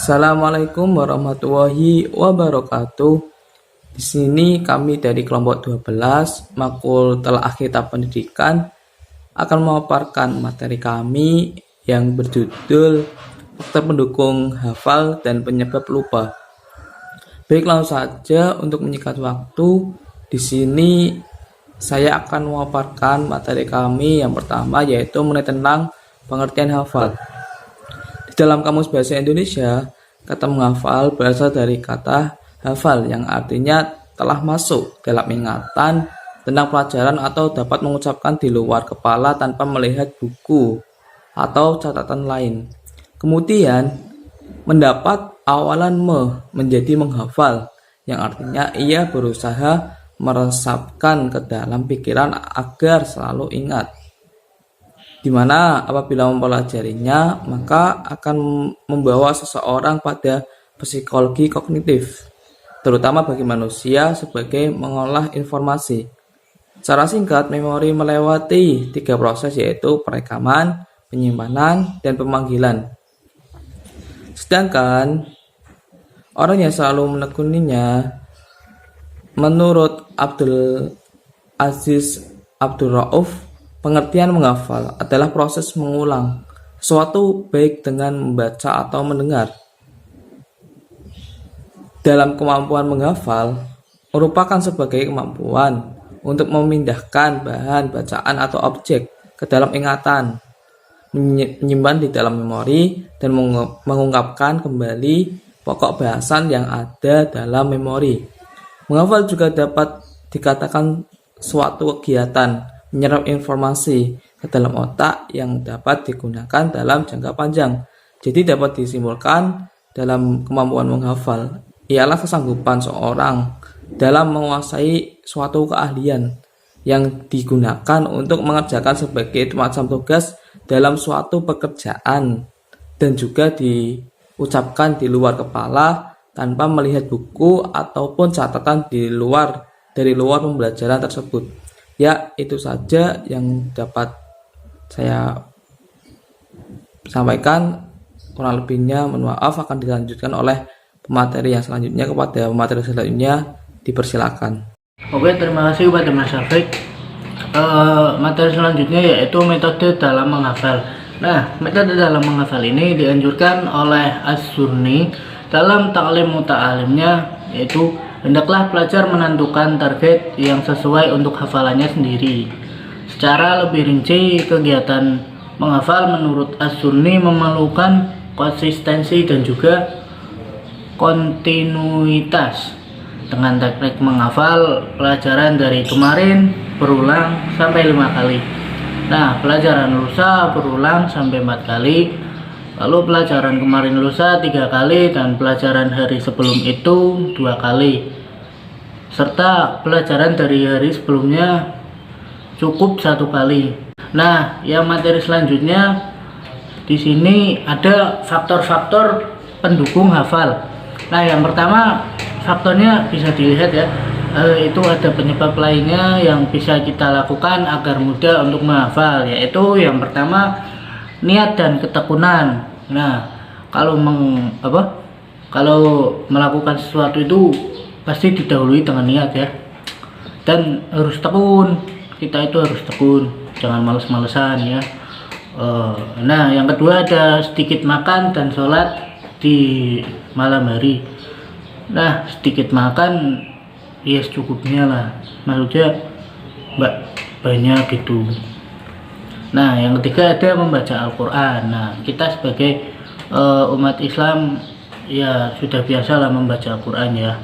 Assalamualaikum warahmatullahi wabarakatuh. Di sini kami dari kelompok 12 Makul Telaah Kitab Pendidikan akan memaparkan materi kami yang berjudul faktor pendukung hafal dan penyebab lupa. Baik, langsung saja untuk menyingkat waktu. Di sini saya akan memaparkan materi kami yang pertama, yaitu mengenai tentang pengertian hafal. Di dalam Kamus Bahasa Indonesia, kata menghafal berasal dari kata hafal yang artinya telah masuk dalam ingatan tentang pelajaran atau dapat mengucapkan di luar kepala tanpa melihat buku atau catatan lain. Kemudian, mendapat awalan menjadi menghafal yang artinya ia berusaha meresapkan ke dalam pikiran agar selalu ingat. Di mana apabila mempelajarinya, maka akan membawa seseorang pada psikologi kognitif, terutama bagi manusia sebagai mengolah informasi. Secara singkat, memori melewati 3 proses, yaitu perekaman, penyimpanan, dan pemanggilan. Sedangkan orang yang selalu menekuninya, menurut Abdul Aziz Abdul Rauf, pengertian menghafal adalah proses mengulang sesuatu baik dengan membaca atau mendengar. Dalam kemampuan menghafal merupakan sebagai kemampuan untuk memindahkan bahan bacaan atau objek ke dalam ingatan, menyimpan di dalam memori, dan mengungkapkan kembali pokok bahasan yang ada dalam memori. Menghafal juga dapat dikatakan suatu kegiatan menyerap informasi ke dalam otak yang dapat digunakan dalam jangka panjang. Jadi dapat disimpulkan dalam kemampuan menghafal ialah kesanggupan seorang dalam menguasai suatu keahlian yang digunakan untuk mengerjakan sebagai macam tugas dalam suatu pekerjaan dan juga diucapkan di luar kepala tanpa melihat buku ataupun catatan dari luar pembelajaran tersebut. Ya, itu saja yang dapat saya sampaikan. Kurang lebihnya mohon maaf, akan dilanjutkan oleh pemateri yang selanjutnya. Kepada pemateri selanjutnya dipersilakan. Oke, terima kasih kepada Mas Syafiq. Materi selanjutnya yaitu metode dalam menghafal. Nah, metode dalam menghafal ini dianjurkan oleh As-Sunni dalam Ta'lim Muta'alimnya, yaitu hendaklah pelajar menentukan target yang sesuai untuk hafalannya sendiri. Secara lebih rinci, kegiatan menghafal menurut As-Sunni memerlukan konsistensi dan juga kontinuitas. Dengan teknik menghafal pelajaran dari kemarin berulang sampai 5 kali. Nah, pelajaran lusa berulang sampai 4 kali. Lalu pelajaran kemarin lusa 3 kali dan pelajaran hari sebelum itu 2 kali. Serta pelajaran dari hari sebelumnya cukup 1 kali. Nah, yang materi selanjutnya di sini ada faktor-faktor pendukung hafal. Nah, yang pertama faktornya bisa dilihat ya. Itu ada penyebab lainnya yang bisa kita lakukan agar mudah untuk menghafal, yaitu yang pertama niat dan ketekunan. Nah, kalau melakukan sesuatu itu pasti didahului dengan niat ya, dan harus tekun. Kita itu harus tekun, jangan males-malesan ya. Nah, yang kedua ada sedikit makan dan sholat di malam hari. Nah, sedikit makan ya secukupnya lah, maksudnya banyak gitu. Nah, yang ketiga ada membaca Al-Quran. Nah, kita sebagai umat Islam ya sudah biasa lah membaca Al-Quran ya.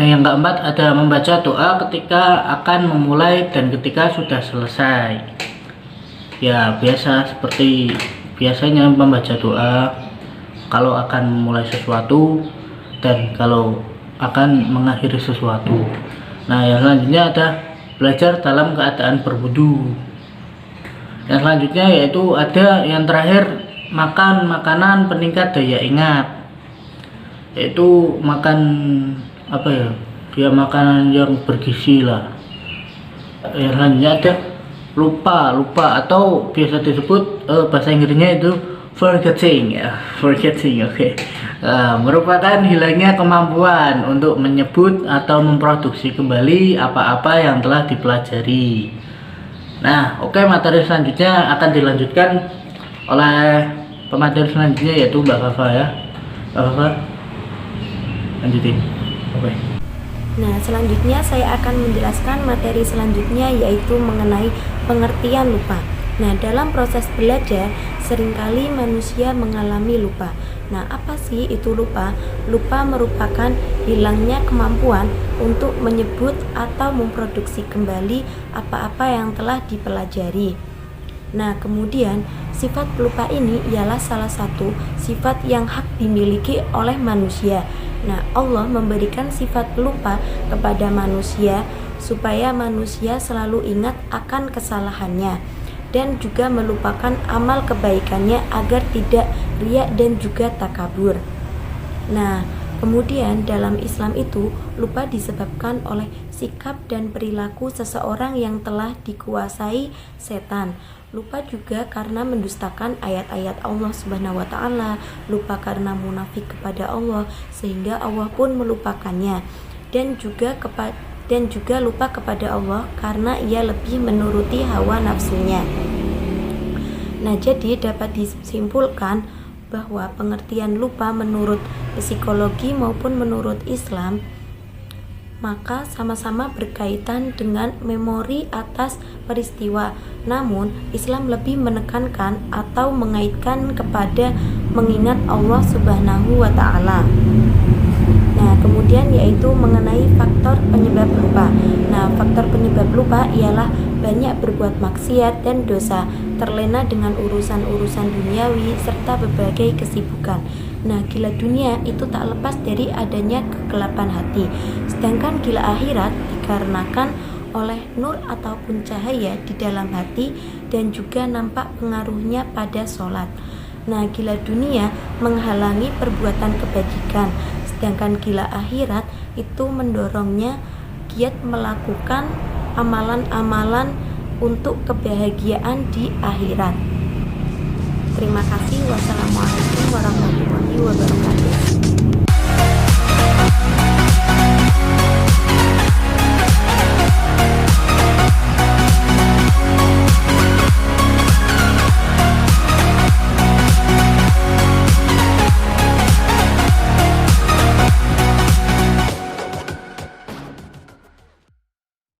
Nah, yang keempat ada membaca doa ketika akan memulai dan ketika sudah selesai. Ya, biasa seperti biasanya membaca doa kalau akan memulai sesuatu dan kalau akan mengakhiri sesuatu. Nah, yang selanjutnya ada belajar dalam keadaan berwudu. Yang selanjutnya yaitu ada yang terakhir makan makanan peningkat daya ingat, yaitu makan makanan yang bergizi lah. Yang selanjutnya ada lupa atau biasa disebut bahasa Inggrisnya itu Forgetting, oke. Merupakan hilangnya kemampuan untuk menyebut atau memproduksi kembali apa-apa yang telah dipelajari. Nah, oke, materi selanjutnya akan dilanjutkan oleh pemateri selanjutnya yaitu Mbak Fafa ya. Mbak Fafa, lanjutin. Oke. Nah, selanjutnya saya akan menjelaskan materi selanjutnya yaitu mengenai pengertian lupa. Nah, dalam proses belajar, seringkali manusia mengalami lupa. Nah, apa sih itu lupa? Lupa merupakan hilangnya kemampuan untuk menyebut atau memproduksi kembali apa-apa yang telah dipelajari. Nah, kemudian sifat pelupa ini ialah salah satu sifat yang hak dimiliki oleh manusia. Nah, Allah memberikan sifat pelupa kepada manusia supaya manusia selalu ingat akan kesalahannya dan juga melupakan amal kebaikannya agar tidak riya dan juga takabur. Nah, kemudian dalam Islam itu lupa disebabkan oleh sikap dan perilaku seseorang yang telah dikuasai setan. Lupa juga karena mendustakan ayat-ayat Allah Subhanahu wa taala, lupa karena munafik kepada Allah sehingga Allah pun melupakannya, dan juga lupa kepada Allah karena ia lebih menuruti hawa nafsunya. Nah, jadi dapat disimpulkan bahwa pengertian lupa menurut psikologi maupun menurut Islam maka sama-sama berkaitan dengan memori atas peristiwa. Namun, Islam lebih menekankan atau mengaitkan kepada mengingat Allah Subhanahu wa taala. Nah, kemudian yaitu mengenai faktor penyebab lupa. Nah, faktor penyebab lupa ialah banyak berbuat maksiat dan dosa, terlena dengan urusan-urusan duniawi serta berbagai kesibukan. Nah, gila dunia itu tak lepas dari adanya kegelapan hati. Sedangkan gila akhirat dikarenakan oleh nur ataupun cahaya di dalam hati dan juga nampak pengaruhnya pada sholat. Nah, gila dunia menghalangi perbuatan kebajikan, sedangkan gila akhirat itu mendorongnya giat melakukan amalan-amalan untuk kebahagiaan di akhirat. Terima kasih. Wassalamualaikum warahmatullahi wabarakatuh.